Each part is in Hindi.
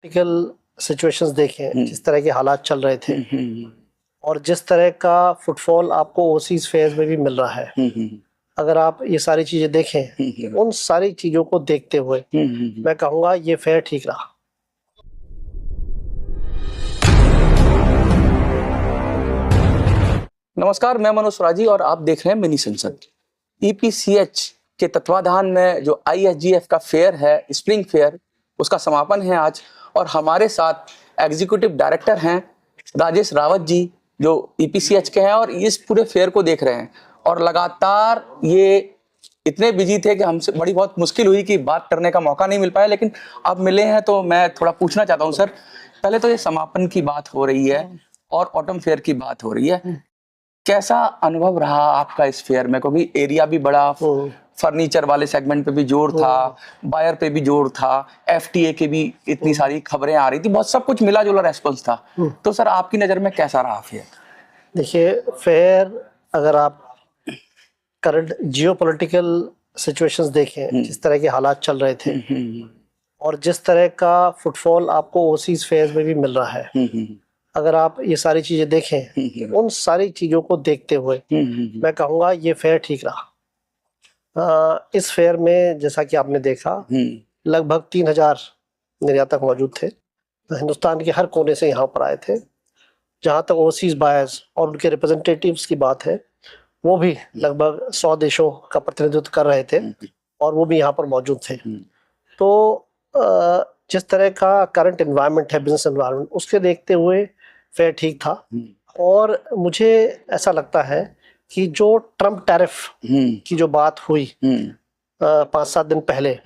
पॉलिटिकल सिचुएशंस देखें, जिस तरह के हालात चल रहे थे और जिस तरह का फुटफॉल आपको ओवरसीज फेयर्स में भी मिल रहा है, अगर आप ये सारी चीजें देखें, उन सारी चीजों को देखते हुए मैं कहूँगा ये फेयर ठीक रहा। नमस्कार, मैं मनोज स्वराजी और आप देख रहे हैं मिनी संसद। EPCH के तत्वाधान में जो ISGF का फेयर है, स्प्रिंग फेयर, उसका समापन है आज और हमारे साथ एग्जीक्यूटिव डायरेक्टर हैं राजेश रावत जी, जो EPCH के हैं और इस पूरे फेयर को देख रहे हैं। और लगातार ये इतने बिजी थे कि हमसे बड़ी बहुत मुश्किल हुई कि बात करने का मौका नहीं मिल पाया, लेकिन अब मिले हैं तो मैं थोड़ा पूछना चाहता हूँ। सर, पहले तो ये समापन की बात हो रही है और ऑटम फेयर की बात हो रही है, कैसा अनुभव रहा आपका इस फेयर में? क्योंकि एरिया भी बड़ा, फर्नीचर वाले सेगमेंट पे भी जोर था, बायर पे भी जोर था, FTA के भी इतनी सारी खबरें आ रही थी, बहुत सब कुछ मिला जुला रेस्पॉन्स था। तो सर, आपकी नज़र में कैसा रहा फेयर? देखिए, फेयर अगर आप करंट जियोपॉलिटिकल सिचुएशंस देखें, जिस तरह के हालात चल रहे थे और जिस तरह का फुटफॉल आपको ओवरसीज फेयर्स में भी मिल रहा है, अगर आप ये सारी चीजें देखें, उन सारी चीजों को देखते हुए मैं कहूँगा ये फेयर ठीक रहा। इस फेयर में जैसा कि आपने देखा, लगभग 3000 निर्यातक मौजूद थे, हिंदुस्तान के हर कोने से यहाँ पर आए थे। जहाँ तक ओवरसीज बायर्स और उनके रिप्रेजेंटेटिव्स की बात है, वो भी लगभग 100 देशों का प्रतिनिधित्व कर रहे थे और वो भी यहाँ पर मौजूद थे। तो जिस तरह का करंट एनवायरनमेंट है, बिजनेस एनवायरनमेंट, उसके देखते हुए फेयर ठीक था। और मुझे ऐसा लगता है कि जो ट्रम्प टैरिफ की जो बात हुई 5-7 दिन पहले,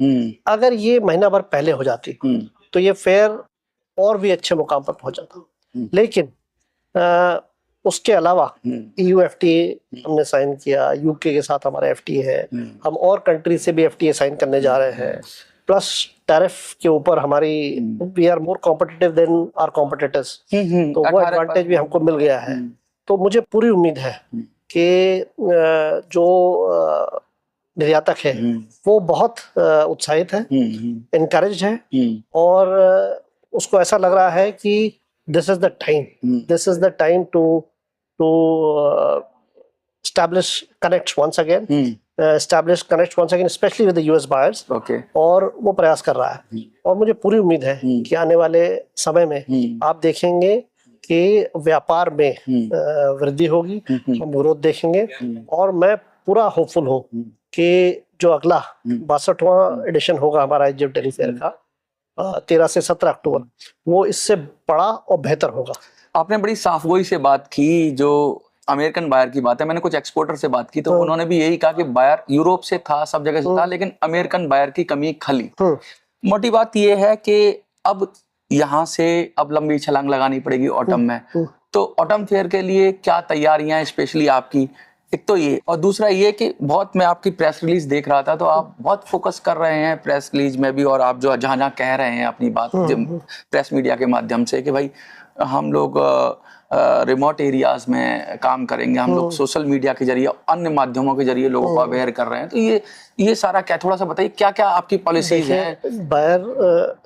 अगर ये महीना भर पहले हो जाती तो ये फेयर और भी अच्छे मुकाम पर पहुंच जाता। लेकिन उसके अलावा EU FTA हमने साइन किया, UK के साथ हमारा FTA है, हम और कंट्री से भी FTA साइन करने जा रहे हैं, प्लस टैरिफ के ऊपर हमारी we are more competitive than our competitors, तो वो एडवांटेज भी हमको मिल गया है। तो मुझे पूरी उम्मीद है कि जो निर्यातक है वो बहुत उत्साहित है, इनकरेज है और उसको ऐसा लग रहा है कि this is the time to establish connects once again, especially with the US buyers. और वो प्रयास कर रहा है और मुझे पूरी उम्मीद है कि आने वाले समय में आप देखेंगे कि व्यापार में वृद्धि होगी, हम ग्रोथ देखेंगे। और मैं पूरा होपफुल हूँ कि जो अगला 62वां एडिशन होगा हमारा ISGF दिल्ली फेयर का 13 से 17 अक्टूबर, वो इससे बड़ा और बेहतर होगा। आपने बड़ी साफगोई से बात की, जो अमेरिकन बायर की बात है। मैंने कुछ एक्सपोर्टर से बात की तो उन्होंने भी यही कहा कि बायर यूरोप से था, सब जगह से था, लेकिन अमेरिकन बायर की कमी खली। मोटी बात यह है कि अब यहाँ से अब लंबी छलांग लगानी पड़ेगी ऑटम में। तो ऑटम फेयर के लिए क्या तैयारियां स्पेशली आपकी? एक तो ये, और दूसरा ये कि बहुत मैं आपकी प्रेस रिलीज देख रहा था तो आप बहुत फोकस कर रहे हैं प्रेस रिलीज में भी, और आप जो जहाँ जहाँ कह रहे हैं अपनी बात प्रेस मीडिया के माध्यम से कि भाई हम लोग रिमोट एरियाज में काम करेंगे, हम लोग सोशल मीडिया के जरिए, अन्य माध्यमों के जरिए लोगों को अवेयर कर रहे हैं। तो ये सारा क्या, थोड़ा सा बताइए क्या क्या आपकी पॉलिसीज हैं? बायर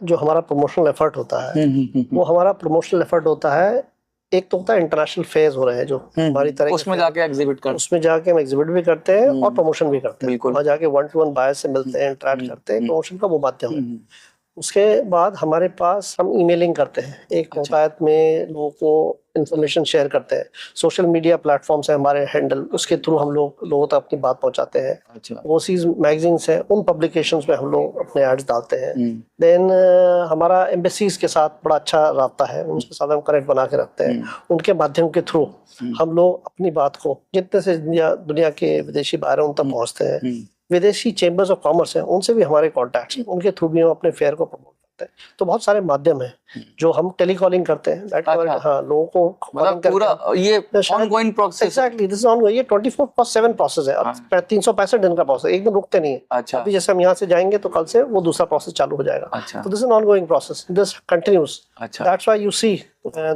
जो हमारा प्रमोशनल एफर्ट होता है वो हमारा प्रमोशनल एफर्ट होता है, एक तो होता है इंटरनेशनल फेयर्स हो रहे हैं जो हमारी तरह, उसमें जाके एग्जिबिट कर, उसमें जाके हम एग्जिबिट भी करते हैं और प्रमोशन भी करते हैं। वहाँ जाके 1-to-1 बायर से मिलते हैं, इंटरेक्ट करते हैं, प्रमोशन का वो माध्यम है। उसके बाद हमारे पास हम ईमेलिंग करते हैं, एक पंचायत में लोगों को इंफॉर्मेशन शेयर करते हैं, सोशल मीडिया प्लेटफॉर्म्स है हमारे हैंडल, उसके थ्रू हम लोगों तक अपनी बात पहुंचाते हैं। ओवरसीज मैगजीन्स है, उन पब्लिकेशंस में हम लोग अपने एड्स डालते हैं। देन हमारा एम्बेसीज के साथ बड़ा अच्छा राब्ता है, उनके साथ हम कनेक्ट बना के रखते हैं। उनके माध्यम के थ्रू हम लोग अपनी बात को जितने से दुनिया के विदेशी बाहर उन तक पहुँचते हैं। विदेशी चैम्बर्स ऑफ कॉमर्स हैं, उनसे भी हमारे कॉन्टैक्ट्स हैं, उनके थ्रू भी हम अपने फेयर को प्रमोट करते हैं। तो बहुत सारे माध्यम हैं जो हम टेलीकॉलिंग करते हैं, हाँ, लोगों को मतलब पूरा ये ongoing process. Exactly, this is ongoing, ये 24/7 प्रोसेस है। 365 दिन का प्रोसेस, एक दिन रुकते नहीं है। अभी जैसे हम यहाँ से जाएंगे तो कल से वो दूसरा प्रोसेस चालू हो जाएगा। तो this is ongoing process, this continuous. अच्छा, That's why you see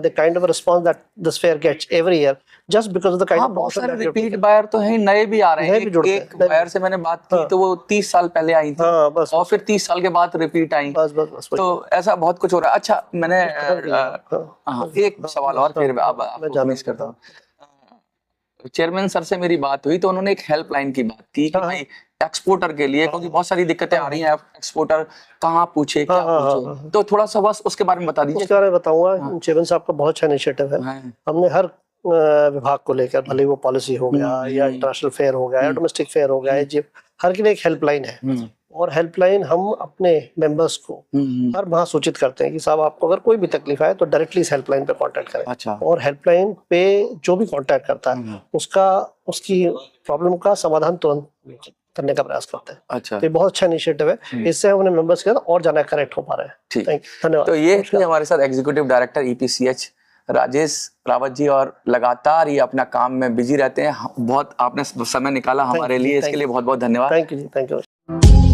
the kind of response that this fair gets every year, just because of the kind हाँ of बहुत promotion सारे that you have repeat taken. Buyer तो हैं, नए भी आ रहे हैं। नए भी जुड़ते हैं, एक नए भी। बायर से मैंने बात की हाँ। तो वो 30 साल पहले आई थी, हाँ, बस और फिर 30 साल के बाद रिपीट आई। बस बस बस वही। तो ऐसा बहुत कुछ हो रहा है। अच्छा, मैंने हाँ, हाँ एक सवाल और, फिर हाँ, अब मैं आपको जानना फिनिश करता हूँ। चाहता चेयरमैन सर से मेरी बात हुई तो उन्होंने एक हेल्पलाइन की बात की कि हाँ। भाई एक्सपोर्टर के लिए, क्योंकि बहुत सारी दिक्कतें आ रही हैं, एक्सपोर्टर कहाँ पूछे, क्या हाँ, हाँ, पूछे, हाँ। तो थोड़ा सा बस उसके बारे में बता दीजिए। उसके बारे में बताऊंगा। हाँ। चेयरमैन साहब का बहुत अच्छा इनिशिएटिव है। हाँ। हमने हर विभाग को लेकर, भले वो पॉलिसी हो गया या इंटरनेशनल फेयर हो गया या डोमेस्टिक फेयर हो गया या जी, हर के लिए एक हेल्पलाइन है। और हेल्पलाइन हम अपने मेंबर्स को हर माह सूचित करते हैं कि साहब आपको अगर कोई भी तकलीफ आए तो डायरेक्टली इस हेल्पलाइन पे कांटेक्ट करें। अच्छा। और हेल्पलाइन पे जो भी कांटेक्ट करता है उसकी प्रॉब्लम का समाधान तुरंत करने का प्रयास करते हैं। अच्छा, तो ये बहुत अच्छा इनिशिएटिव है। इससे हमने मेंबर्स के साथ और ज्यादा कनेक्ट हो पा रहे हैं। ठीक, धन्यवाद। तो ये थे हमारे साथ executive director EPCH Rajesh Rawat ji, और लगातार ये अपना काम में बिजी रहते हैं। बहुत आपने समय निकाला हमारे लिए, इसके लिए बहुत बहुत धन्यवाद। Thank you ji, thank you.